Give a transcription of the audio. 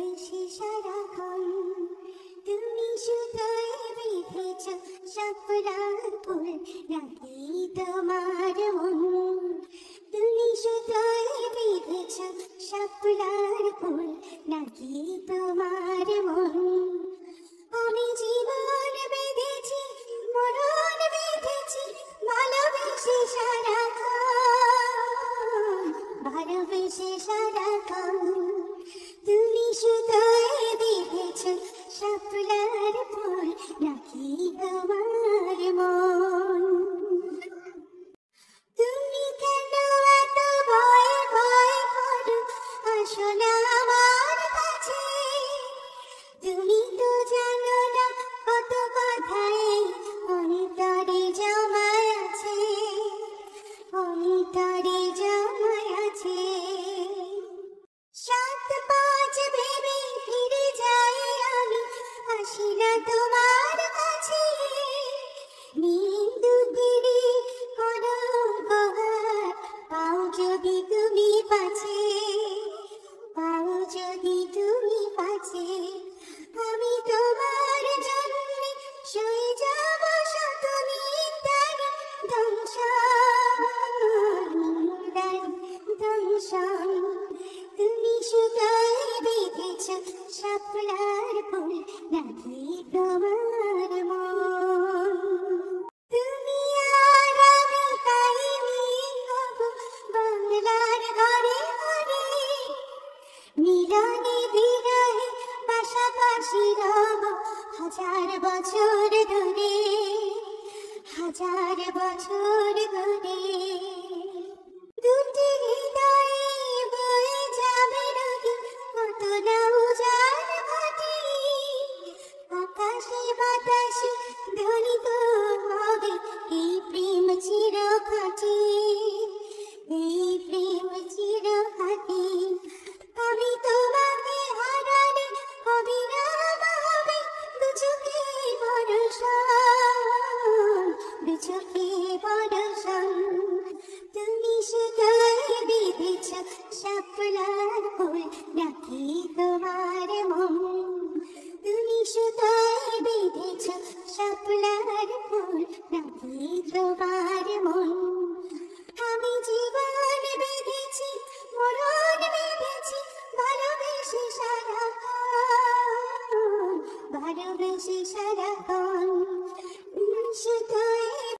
ভালোবেসে সারাক্ষণ তুমি সুতোয় বেঁধেছ শাপলার ফুল নাকি তোমার মন তুমি সুতোয় বেঁধেছ শাপলার ফুল নাকি তোমার মন আমি জীবন বেঁধেছি মরণ বেঁধেছি ভালোবেসে সারাক্ষণ ভালোবেসে সারাক্ষণ তুমি সুতোয় বেঁধেছ শাপলার ফুল নাকি তোমার মন তুমি কেন এত ভয় ভয় করো আসো না আমার কাছে তুমি তো জানো না কত কথাই অন্তরে জমায় আছে অন্তরে জমায় আছে সাত পাঁচ ভেবে ফিরে যাই আমি আসি না তোমার কাছে নিন্দুকেরই কোনো উপহার পাও যদি তুমি পাছে পাও যদি তুমি পাছে আমি তোমার জন্য সয়ে যাব শত নিন্দার দংশন তুমি সুতোয় বেঁধেছ শাপলার ফুল নাকি তোমার মন তুমি আর আমি কাহিনী হব বাংলার ঘরে ঘরে মিলনে বিরহে পাশাপাশি রব হাজার বছর ধরে হাজার বছর ধরে দুটি হৃদয়ে বয়ে যাবে নদী কত না উজান ভাটি আকাশে বাতাসে ধ্বনিত হবে এই প্রেম চির খাঁটি এই প্রেম চির খাঁটি আমি তোমাকে হারালে অবিরাম হবে দু চোখে বর্ষণ দু চোখে বর্ষণ তুমি সুতোয় বেঁধেছ শাপলার ফুল নাকি তোমার মন তুমি সুতোয় বেঁধেছ শাপলার ফুল নাকি তোমার মন আমি জীবন বেঁধেছি মরণ বেঁধেছি ভালোবেসে সারাক্ষণ ভালোবেসে সারাক্ষণ